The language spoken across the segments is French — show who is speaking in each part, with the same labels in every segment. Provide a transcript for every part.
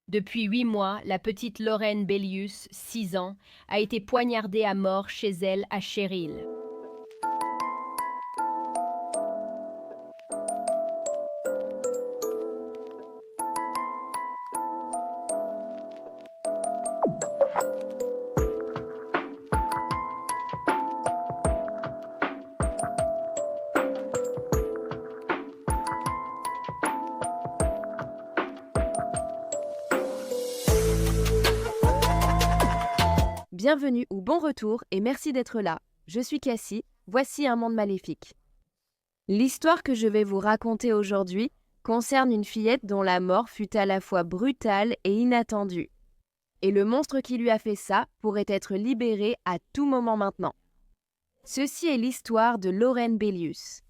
Speaker 1: Depuis 8 mois, la petite Lauren Bellius, 6 ans, a été poignardée à mort chez elle à Sherrill.
Speaker 2: Bienvenue ou bon retour et merci d'être là. Je suis Cassie, voici un monde maléfique. L'histoire que je vais vous raconter aujourd'hui concerne une fillette dont la mort fut à la fois brutale et inattendue. Et le monstre qui lui a fait ça pourrait être libéré à tout moment maintenant. Ceci est l'histoire de Lauren Bellius.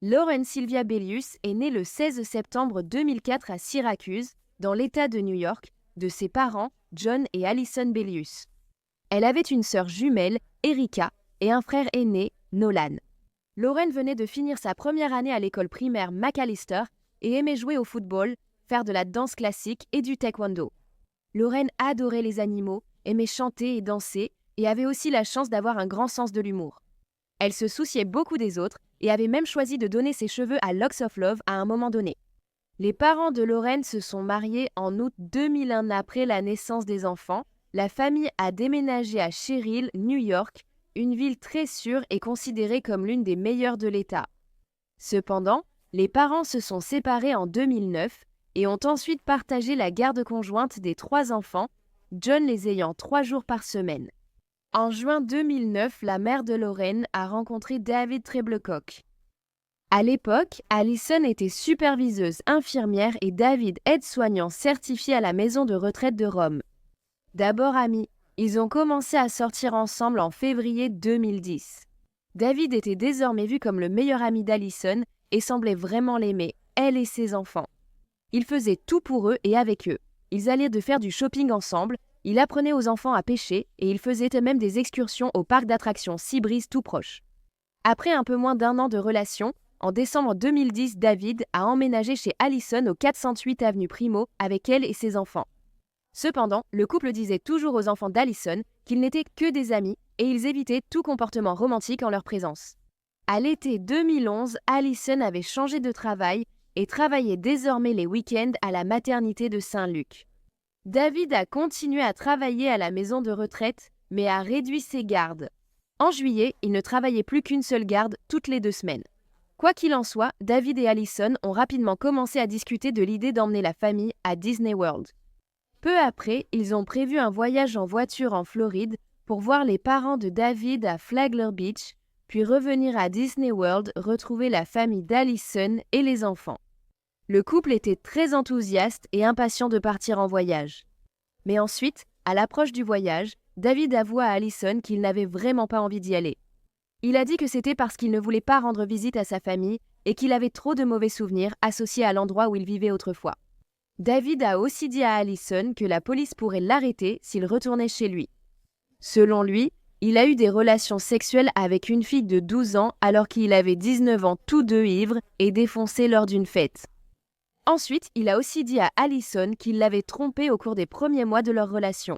Speaker 2: Lauren Sylvia Bellius est née le 16 septembre 2004 à Syracuse, dans l'État de New York, de ses parents, John et Allison Bellius. Elle avait une sœur jumelle, Erika, et un frère aîné, Nolan. Lauren venait de finir sa première année à l'école primaire Macalester et aimait jouer au football, faire de la danse classique et du taekwondo. Lauren adorait les animaux, aimait chanter et danser, et avait aussi la chance d'avoir un grand sens de l'humour. Elle se souciait beaucoup des autres, et avait même choisi de donner ses cheveux à Locks of Love à un moment donné. Les parents de Lauren se sont mariés en août 2001 après la naissance des enfants. La famille a déménagé à Sherrill, New York, une ville très sûre et considérée comme l'une des meilleures de l'État. Cependant, les parents se sont séparés en 2009 et ont ensuite partagé la garde conjointe des 3 enfants, John les ayant 3 jours par semaine. En juin 2009, la mère de Lauren a rencontré David Treblecock. À l'époque, Allison était superviseuse infirmière et David aide-soignant certifié à la maison de retraite de Rome. D'abord amis, ils ont commencé à sortir ensemble en février 2010. David était désormais vu comme le meilleur ami d'Allison et semblait vraiment l'aimer, elle et ses enfants. Il faisait tout pour eux et avec eux. Ils allaient de faire du shopping ensemble. Il apprenait aux enfants à pêcher et ils faisaient eux-mêmes des excursions au parc d'attractions Seabreeze tout proche. Après un peu moins d'1 an de relation, en décembre 2010, David a emménagé chez Allison au 408 avenue Primo avec elle et ses enfants. Cependant, le couple disait toujours aux enfants d'Allison qu'ils n'étaient que des amis et ils évitaient tout comportement romantique en leur présence. À l'été 2011, Allison avait changé de travail et travaillait désormais les week-ends à la maternité de Saint-Luc. David a continué à travailler à la maison de retraite, mais a réduit ses gardes. En juillet, il ne travaillait plus qu'une seule garde toutes les 2 semaines. Quoi qu'il en soit, David et Allison ont rapidement commencé à discuter de l'idée d'emmener la famille à Disney World. Peu après, ils ont prévu un voyage en voiture en Floride pour voir les parents de David à Flagler Beach, puis revenir à Disney World retrouver la famille d'Allison et les enfants. Le couple était très enthousiaste et impatient de partir en voyage. Mais ensuite, à l'approche du voyage, David avoua à Allison qu'il n'avait vraiment pas envie d'y aller. Il a dit que c'était parce qu'il ne voulait pas rendre visite à sa famille et qu'il avait trop de mauvais souvenirs associés à l'endroit où il vivait autrefois. David a aussi dit à Allison que la police pourrait l'arrêter s'il retournait chez lui. Selon lui, il a eu des relations sexuelles avec une fille de 12 ans alors qu'il avait 19 ans tous deux ivres et défoncés lors d'une fête. Ensuite, il a aussi dit à Allison qu'il l'avait trompée au cours des premiers mois de leur relation.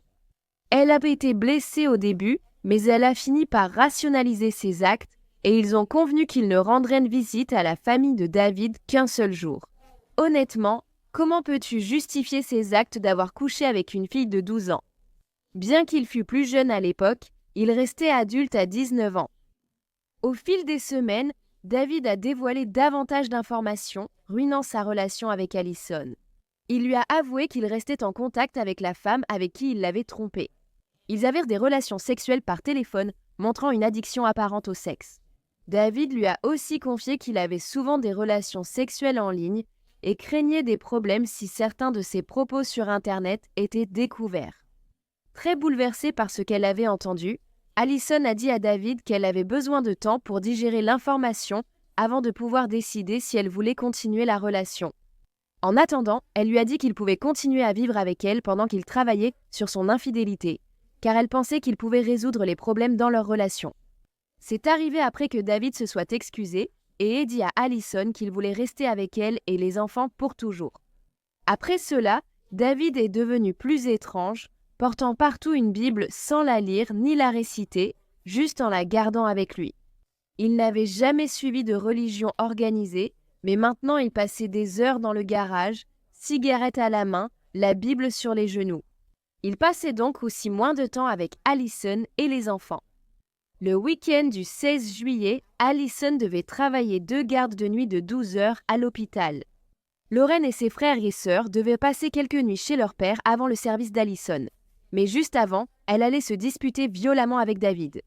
Speaker 2: Elle avait été blessée au début, mais elle a fini par rationaliser ses actes et ils ont convenu qu'ils ne rendraient visite à la famille de David qu'un seul jour. Honnêtement, comment peux-tu justifier ces actes d'avoir couché avec une fille de 12 ans? Bien qu'il fût plus jeune à l'époque, il restait adulte à 19 ans. Au fil des semaines, David a dévoilé davantage d'informations, ruinant sa relation avec Allison. Il lui a avoué qu'il restait en contact avec la femme avec qui il l'avait trompée. Ils avaient des relations sexuelles par téléphone, montrant une addiction apparente au sexe. David lui a aussi confié qu'il avait souvent des relations sexuelles en ligne et craignait des problèmes si certains de ses propos sur Internet étaient découverts. Très bouleversée par ce qu'elle avait entendu, Allison a dit à David qu'elle avait besoin de temps pour digérer l'information avant de pouvoir décider si elle voulait continuer la relation. En attendant, elle lui a dit qu'il pouvait continuer à vivre avec elle pendant qu'il travaillait sur son infidélité, car elle pensait qu'il pouvait résoudre les problèmes dans leur relation. C'est arrivé après que David se soit excusé et ait dit à Allison qu'il voulait rester avec elle et les enfants pour toujours. Après cela, David est devenu plus étrange, portant partout une Bible sans la lire ni la réciter, juste en la gardant avec lui. Il n'avait jamais suivi de religion organisée, mais maintenant il passait des heures dans le garage, cigarette à la main, la Bible sur les genoux. Il passait donc aussi moins de temps avec Allison et les enfants. Le week-end du 16 juillet, Allison devait travailler 2 gardes de nuit de 12 heures à l'hôpital. Lorraine et ses frères et sœurs devaient passer quelques nuits chez leur père avant le service d'Allison. Mais juste avant, elle allait se disputer violemment avec David.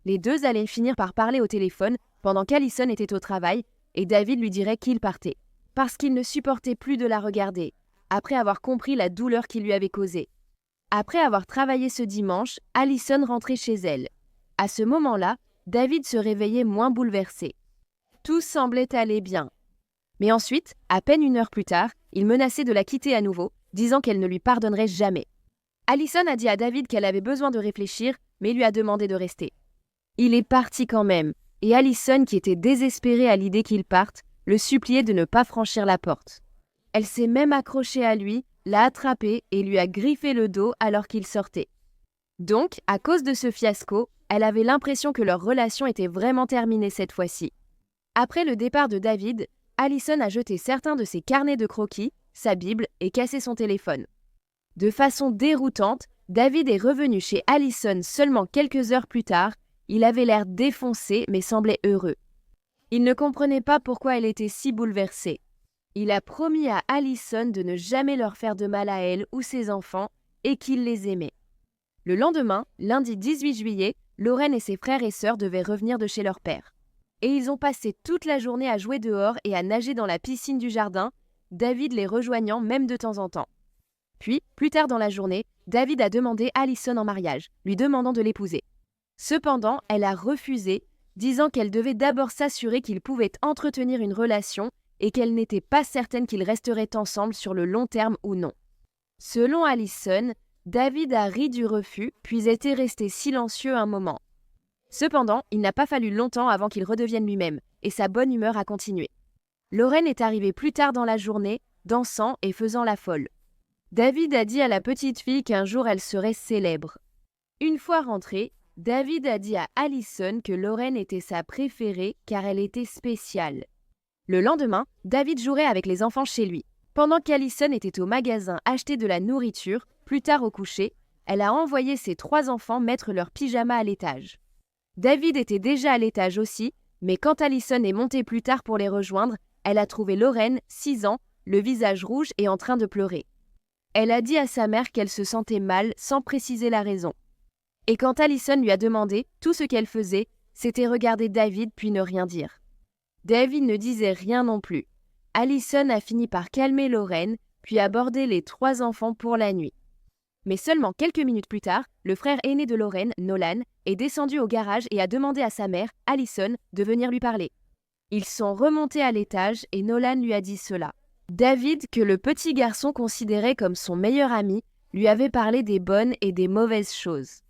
Speaker 2: Les deux allaient finir par parler au téléphone pendant qu'Allison était au travail et David lui dirait qu'il partait, parce qu'il ne supportait plus de la regarder, après avoir compris la douleur qu'il lui avait causée. Après avoir travaillé ce dimanche, Allison rentrait chez elle. À ce moment-là, David se réveillait moins bouleversé. Tout semblait aller bien. Mais ensuite, à peine 1 heure plus tard, il menaçait de la quitter à nouveau, disant qu'elle ne lui pardonnerait jamais. Allison a dit à David qu'elle avait besoin de réfléchir, mais lui a demandé de rester. Il est parti quand même, et Allison, qui était désespérée à l'idée qu'il parte, le suppliait de ne pas franchir la porte. Elle s'est même accrochée à lui, l'a attrapé et lui a griffé le dos alors qu'il sortait. Donc, à cause de ce fiasco, elle avait l'impression que leur relation était vraiment terminée cette fois-ci. Après le départ de David, Allison a jeté certains de ses carnets de croquis, sa Bible et cassé son téléphone. De façon déroutante, David est revenu chez Allison seulement quelques heures plus tard. Il avait l'air défoncé mais semblait heureux. Il ne comprenait pas pourquoi elle était si bouleversée. Il a promis à Allison de ne jamais leur faire de mal à elle ou ses enfants et qu'il les aimait. Le lendemain, lundi 18 juillet, Lorraine et ses frères et sœurs devaient revenir de chez leur père. Et ils ont passé toute la journée à jouer dehors et à nager dans la piscine du jardin, David les rejoignant même de temps en temps. Puis, plus tard dans la journée, David a demandé Allison en mariage, lui demandant de l'épouser. Cependant, elle a refusé, disant qu'elle devait d'abord s'assurer qu'ils pouvaient entretenir une relation et qu'elle n'était pas certaine qu'ils resteraient ensemble sur le long terme ou non. Selon Allison, David a ri du refus, puis était resté silencieux un moment. Cependant, il n'a pas fallu longtemps avant qu'il redevienne lui-même, et sa bonne humeur a continué. Lorraine est arrivée plus tard dans la journée, dansant et faisant la folle. David a dit à la petite fille qu'un jour elle serait célèbre. Une fois rentrée, David a dit à Allison que Lorraine était sa préférée car elle était spéciale. Le lendemain, David jouerait avec les enfants chez lui. Pendant qu'Allison était au magasin acheter de la nourriture, plus tard au coucher, elle a envoyé ses 3 enfants mettre leur pyjama à l'étage. David était déjà à l'étage aussi, mais quand Allison est montée plus tard pour les rejoindre, elle a trouvé Lorraine, 6 ans, le visage rouge et en train de pleurer. Elle a dit à sa mère qu'elle se sentait mal sans préciser la raison. Et quand Allison lui a demandé, tout ce qu'elle faisait, c'était regarder David puis ne rien dire. David ne disait rien non plus. Allison a fini par calmer Lorraine, puis aborder les 3 enfants pour la nuit. Mais seulement quelques minutes plus tard, le frère aîné de Lorraine, Nolan, est descendu au garage et a demandé à sa mère, Allison, de venir lui parler. Ils sont remontés à l'étage et Nolan lui a dit cela. David, que le petit garçon considérait comme son meilleur ami, lui avait parlé des bonnes et des mauvaises choses.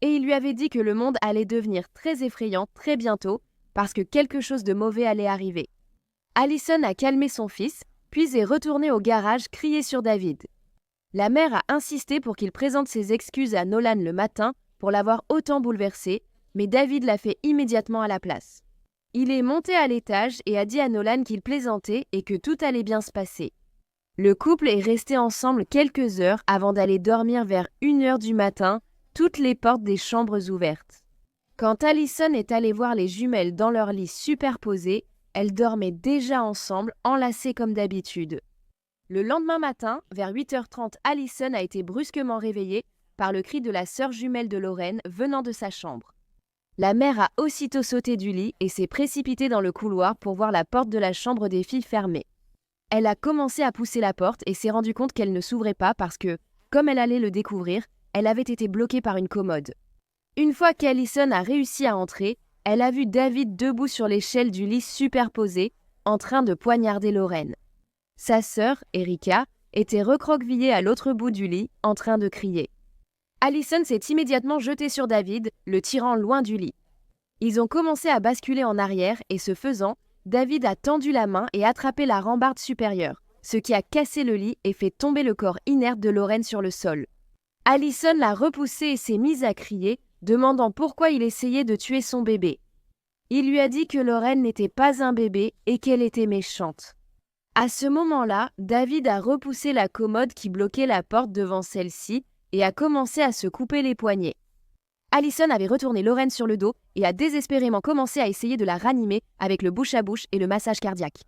Speaker 2: Et il lui avait dit que le monde allait devenir très effrayant très bientôt parce que quelque chose de mauvais allait arriver. Allison a calmé son fils, puis est retournée au garage crier sur David. La mère a insisté pour qu'il présente ses excuses à Nolan le matin pour l'avoir autant bouleversé, mais David l'a fait immédiatement à la place. Il est monté à l'étage et a dit à Nolan qu'il plaisantait et que tout allait bien se passer. Le couple est resté ensemble quelques heures avant d'aller dormir vers 1 heure du matin, toutes les portes des chambres ouvertes. Quand Allison est allée voir les jumelles dans leur lit superposés, elles dormaient déjà ensemble, enlacées comme d'habitude. Le lendemain matin, vers 8h30, Allison a été brusquement réveillée par le cri de la sœur jumelle de Lorraine venant de sa chambre. La mère a aussitôt sauté du lit et s'est précipitée dans le couloir pour voir la porte de la chambre des filles fermée. Elle a commencé à pousser la porte et s'est rendue compte qu'elle ne s'ouvrait pas parce que, comme elle allait le découvrir, elle avait été bloquée par une commode. Une fois qu'Allison a réussi à entrer, elle a vu David debout sur l'échelle du lit superposé, en train de poignarder Lorraine. Sa sœur, Erika, était recroquevillée à l'autre bout du lit, en train de crier. Allison s'est immédiatement jetée sur David, le tirant loin du lit. Ils ont commencé à basculer en arrière et ce faisant, David a tendu la main et attrapé la rambarde supérieure, ce qui a cassé le lit et fait tomber le corps inerte de Lorraine sur le sol. Allison l'a repoussé et s'est mise à crier, demandant pourquoi il essayait de tuer son bébé. Il lui a dit que Lorraine n'était pas un bébé et qu'elle était méchante. À ce moment-là, David a repoussé la commode qui bloquait la porte devant celle-ci et a commencé à se couper les poignets. Allison avait retourné Lorraine sur le dos et a désespérément commencé à essayer de la ranimer avec le bouche-à-bouche et le massage cardiaque.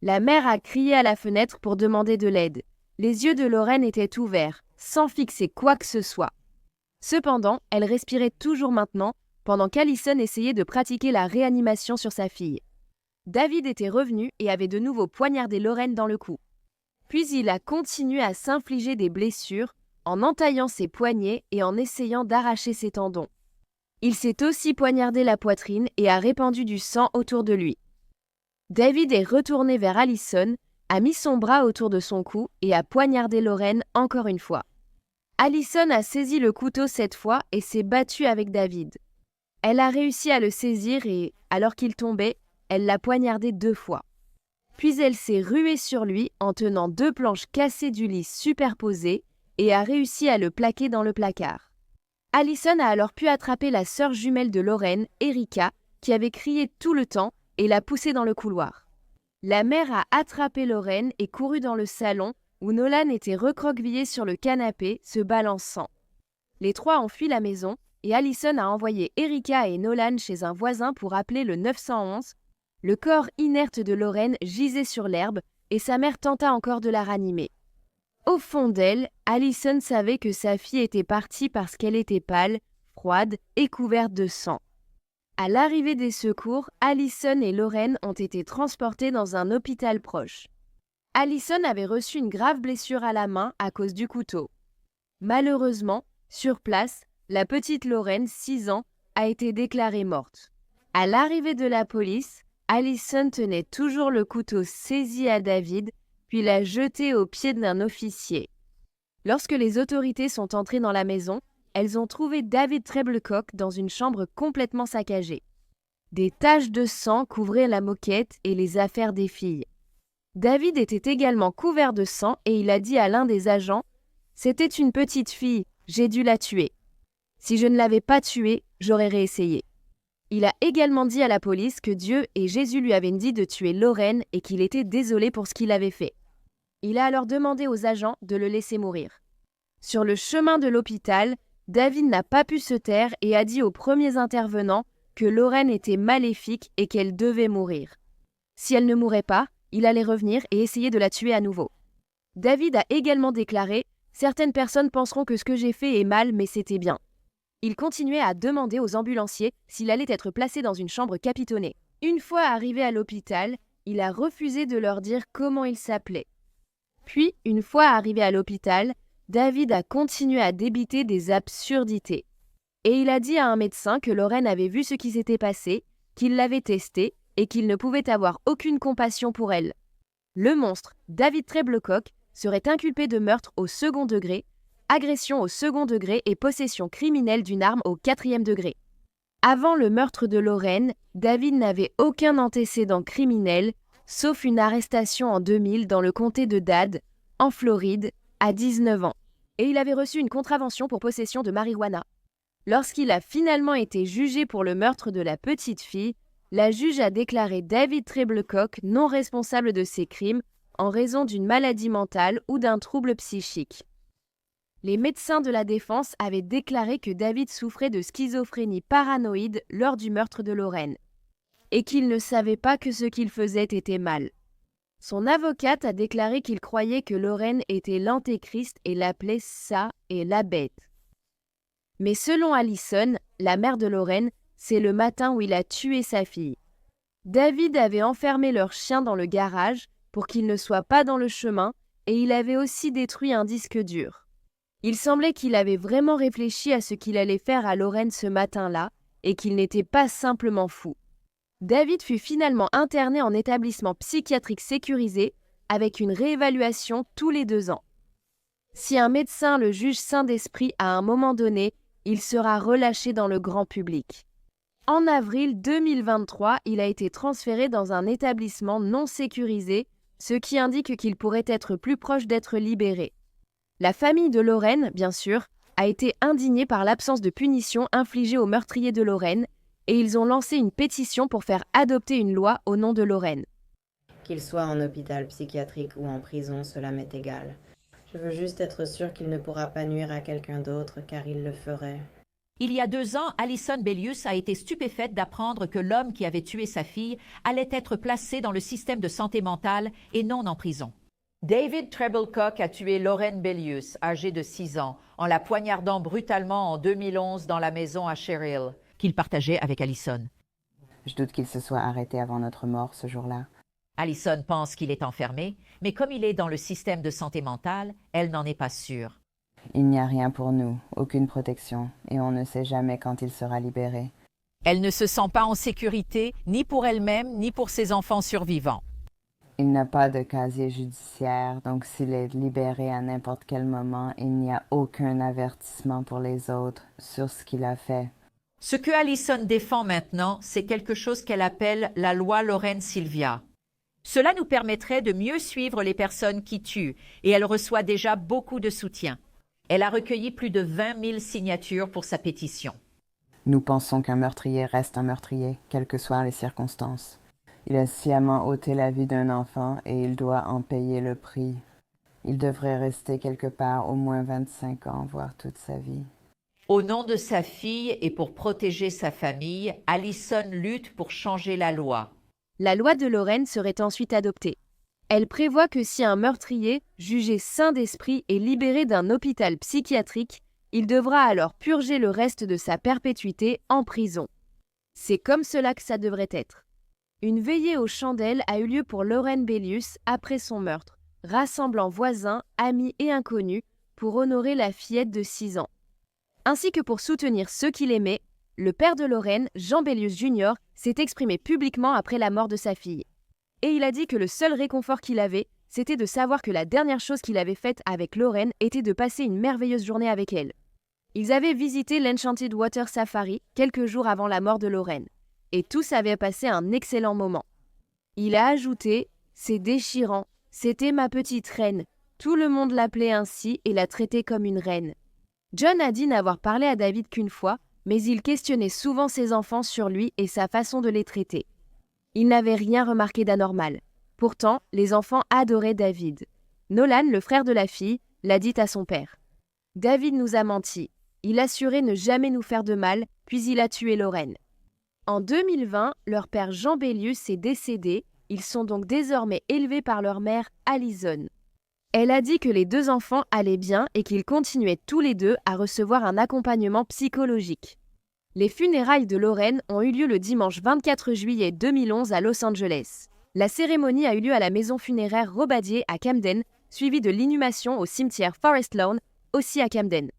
Speaker 2: La mère a crié à la fenêtre pour demander de l'aide. Les yeux de Lorraine étaient ouverts, sans fixer quoi que ce soit. Cependant, elle respirait toujours maintenant, pendant qu'Allison essayait de pratiquer la réanimation sur sa fille. David était revenu et avait de nouveau poignardé Lorraine dans le cou. Puis il a continué à s'infliger des blessures, en entaillant ses poignets et en essayant d'arracher ses tendons. Il s'est aussi poignardé la poitrine et a répandu du sang autour de lui. David est retourné vers Allison, a mis son bras autour de son cou et a poignardé Lorraine encore une fois. Allison a saisi le couteau cette fois et s'est battue avec David. Elle a réussi à le saisir et, alors qu'il tombait, elle l'a poignardé 2 fois. Puis elle s'est ruée sur lui en tenant 2 planches cassées du lit superposées et a réussi à le plaquer dans le placard. Allison a alors pu attraper la sœur jumelle de Lorraine, Erika, qui avait crié tout le temps et l'a poussée dans le couloir. La mère a attrapé Lorraine et couru dans le salon où Nolan était recroquevillé sur le canapé, se balançant. Les 3 ont fui la maison et Allison a envoyé Erika et Nolan chez un voisin pour appeler le 911. Le corps inerte de Lorraine gisait sur l'herbe et sa mère tenta encore de la ranimer. Au fond d'elle, Allison savait que sa fille était partie parce qu'elle était pâle, froide et couverte de sang. À l'arrivée des secours, Allison et Lorraine ont été transportées dans un hôpital proche. Allison avait reçu une grave blessure à la main à cause du couteau. Malheureusement, sur place, la petite Lorraine, 6 ans, a été déclarée morte. À l'arrivée de la police, Allison tenait toujours le couteau saisi à David, puis l'a jeté aux pieds d'un officier. Lorsque les autorités sont entrées dans la maison, elles ont trouvé David Treblecock dans une chambre complètement saccagée. Des taches de sang couvraient la moquette et les affaires des filles. David était également couvert de sang et il a dit à l'un des agents « C'était une petite fille, j'ai dû la tuer. Si je ne l'avais pas tuée, j'aurais réessayé. » Il a également dit à la police que Dieu et Jésus lui avaient dit de tuer Lorraine et qu'il était désolé pour ce qu'il avait fait. Il a alors demandé aux agents de le laisser mourir. Sur le chemin de l'hôpital, David n'a pas pu se taire et a dit aux premiers intervenants que Lorraine était maléfique et qu'elle devait mourir. Si elle ne mourait pas, il allait revenir et essayer de la tuer à nouveau. David a également déclaré « Certaines personnes penseront que ce que j'ai fait est mal, mais c'était bien. » Il continuait à demander aux ambulanciers s'il allait être placé dans une chambre capitonnée. Une fois arrivé à l'hôpital, il a refusé de leur dire comment il s'appelait. Puis, une fois arrivé à l'hôpital, David a continué à débiter des absurdités. Et il a dit à un médecin que Lorraine avait vu ce qui s'était passé, qu'il l'avait testé et qu'il ne pouvait avoir aucune compassion pour elle. Le monstre, David Treblecock, serait inculpé de meurtre au 2e degré, agression au 2e degré et possession criminelle d'une arme au 4e degré. Avant le meurtre de Lorraine, David n'avait aucun antécédent criminel, sauf une arrestation en 2000 dans le comté de Dade, en Floride, à 19 ans. Et il avait reçu une contravention pour possession de marijuana. Lorsqu'il a finalement été jugé pour le meurtre de la petite fille, la juge a déclaré David Treblecock non responsable de ces crimes en raison d'une maladie mentale ou d'un trouble psychique. Les médecins de la défense avaient déclaré que David souffrait de schizophrénie paranoïde lors du meurtre de Lorraine et qu'il ne savait pas que ce qu'il faisait était mal. Son avocate a déclaré qu'il croyait que Lorraine était l'antéchrist et l'appelait ça et la bête. Mais selon Allison, la mère de Lorraine, c'est le matin où il a tué sa fille. David avait enfermé leur chien dans le garage pour qu'il ne soit pas dans le chemin et il avait aussi détruit un disque dur. Il semblait qu'il avait vraiment réfléchi à ce qu'il allait faire à Lorraine ce matin-là et qu'il n'était pas simplement fou. David fut finalement interné en établissement psychiatrique sécurisé avec une réévaluation tous les 2 ans. Si un médecin le juge sain d'esprit à un moment donné, il sera relâché dans le grand public. En avril 2023, il a été transféré dans un établissement non sécurisé, ce qui indique qu'il pourrait être plus proche d'être libéré. La famille de Lauren, bien sûr, a été indignée par l'absence de punition infligée aux meurtriers de Lauren et ils ont lancé une pétition pour faire adopter une loi au nom de Lauren.
Speaker 3: Qu'il soit en hôpital psychiatrique ou en prison, cela m'est égal. Je veux juste être sûr qu'il ne pourra pas nuire à quelqu'un d'autre, car il le ferait.
Speaker 4: Il y a 2 ans, Allison Bellius a été stupéfaite d'apprendre que l'homme qui avait tué sa fille allait être placé dans le système de santé mentale et non en prison. David Treblecock a tué Lauren Bellius, âgée de 6 ans, en la poignardant brutalement en 2011 dans la maison à Sherrill, qu'il partageait avec Allison.
Speaker 3: Je doute qu'il se soit arrêté avant notre mort ce jour-là.
Speaker 4: Allison pense qu'il est enfermé, mais comme il est dans le système de santé mentale, elle n'en est pas sûre.
Speaker 3: Il n'y a rien pour nous, aucune protection, et on ne sait jamais quand il sera libéré.
Speaker 4: Elle ne se sent pas en sécurité, ni pour elle-même, ni pour ses enfants survivants.
Speaker 3: Il n'a pas de casier judiciaire, donc s'il est libéré à n'importe quel moment, il n'y a aucun avertissement pour les autres sur ce qu'il a fait.
Speaker 4: Ce que Allison défend maintenant, c'est quelque chose qu'elle appelle la loi Lauren-Sylvia. Cela nous permettrait de mieux suivre les personnes qui tuent, et elle reçoit déjà beaucoup de soutien. Elle a recueilli plus de 20 000 signatures pour sa pétition.
Speaker 3: Nous pensons qu'un meurtrier reste un meurtrier, quelles que soient les circonstances. Il a sciemment ôté la vie d'un enfant et il doit en payer le prix. Il devrait rester quelque part au moins 25 ans, voire toute sa vie.
Speaker 4: Au nom de sa fille et pour protéger sa famille, Allison lutte pour changer la loi.
Speaker 2: La loi de Lauren serait ensuite adoptée. Elle prévoit que si un meurtrier, jugé sain d'esprit et libéré d'un hôpital psychiatrique, il devra alors purger le reste de sa perpétuité en prison. C'est comme cela que ça devrait être. Une veillée aux chandelles a eu lieu pour Lauren Bellius après son meurtre, rassemblant voisins, amis et inconnus pour honorer la fillette de 6 ans. Ainsi que pour soutenir ceux qu'il aimait, le père de Lauren, Jean Bellius Jr., s'est exprimé publiquement après la mort de sa fille. Et il a dit que le seul réconfort qu'il avait, c'était de savoir que la dernière chose qu'il avait faite avec Lauren était de passer une merveilleuse journée avec elle. Ils avaient visité l'Enchanted Water Safari quelques jours avant la mort de Lauren, et tous avaient passé un excellent moment. Il a ajouté « C'est déchirant, c'était ma petite reine, tout le monde l'appelait ainsi et la traitait comme une reine. » John a dit n'avoir parlé à David qu'une fois, mais il questionnait souvent ses enfants sur lui et sa façon de les traiter. Il n'avait rien remarqué d'anormal. Pourtant, les enfants adoraient David. Nolan, le frère de la fille, l'a dit à son père. « David nous a menti. Il assurait ne jamais nous faire de mal, puis il a tué Lauren. » En 2020, leur père Jean Bellius est décédé. Ils sont donc désormais élevés par leur mère, Allison. Elle a dit que les 2 enfants allaient bien et qu'ils continuaient tous les 2 à recevoir un accompagnement psychologique. Les funérailles de Lauren ont eu lieu le dimanche 24 juillet 2011 à Los Angeles. La cérémonie a eu lieu à la maison funéraire Robadier à Camden, suivie de l'inhumation au cimetière Forest Lawn, aussi à Camden.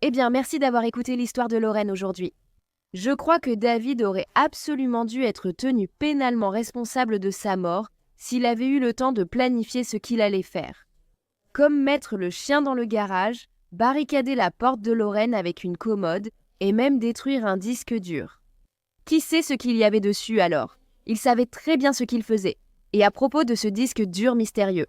Speaker 2: Eh bien, merci d'avoir écouté l'histoire de Lauren aujourd'hui. Je crois que David aurait absolument dû être tenu pénalement responsable de sa mort s'il avait eu le temps de planifier ce qu'il allait faire. Comme mettre le chien dans le garage, barricader la porte de Lauren avec une commode et même détruire un disque dur. Qui sait ce qu'il y avait dessus alors? Il savait très bien ce qu'il faisait. Et à propos de ce disque dur mystérieux.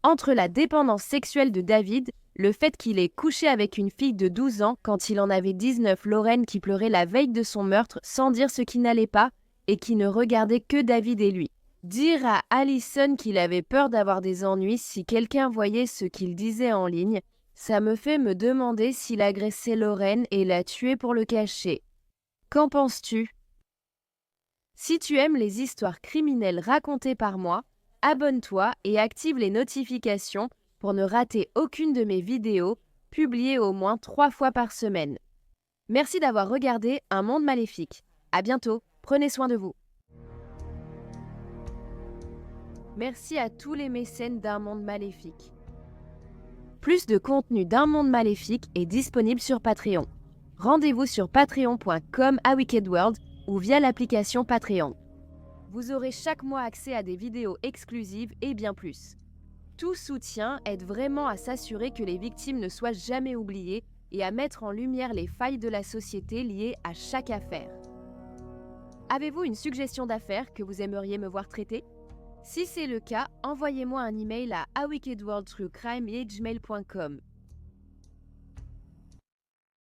Speaker 2: Entre la dépendance sexuelle de David, le fait qu'il ait couché avec une fille de 12 ans quand il en avait 19, Lauren qui pleurait la veille de son meurtre sans dire ce qui n'allait pas et qui ne regardait que David et lui. Dire à Allison qu'il avait peur d'avoir des ennuis si quelqu'un voyait ce qu'il disait en ligne, ça me fait me demander s'il agressait Lauren et l'a tuée pour le cacher. Qu'en penses-tu? Si tu aimes les histoires criminelles racontées par moi, abonne-toi et active les notifications pour ne rater aucune de mes vidéos publiées au moins 3 fois par semaine. Merci d'avoir regardé Un Monde Maléfique. À bientôt, prenez soin de vous. Merci à tous les mécènes d'Un Monde Maléfique. Plus de contenu d'un monde maléfique est disponible sur Patreon. Rendez-vous sur patreon.com/awickedworld ou via l'application Patreon. Vous aurez chaque mois accès à des vidéos exclusives et bien plus. Tout soutien aide vraiment à s'assurer que les victimes ne soient jamais oubliées et à mettre en lumière les failles de la société liées à chaque affaire. Avez-vous une suggestion d'affaires que vous aimeriez me voir traiter? Si c'est le cas, envoyez-moi un email à awickedworldtruecrime@gmail.com.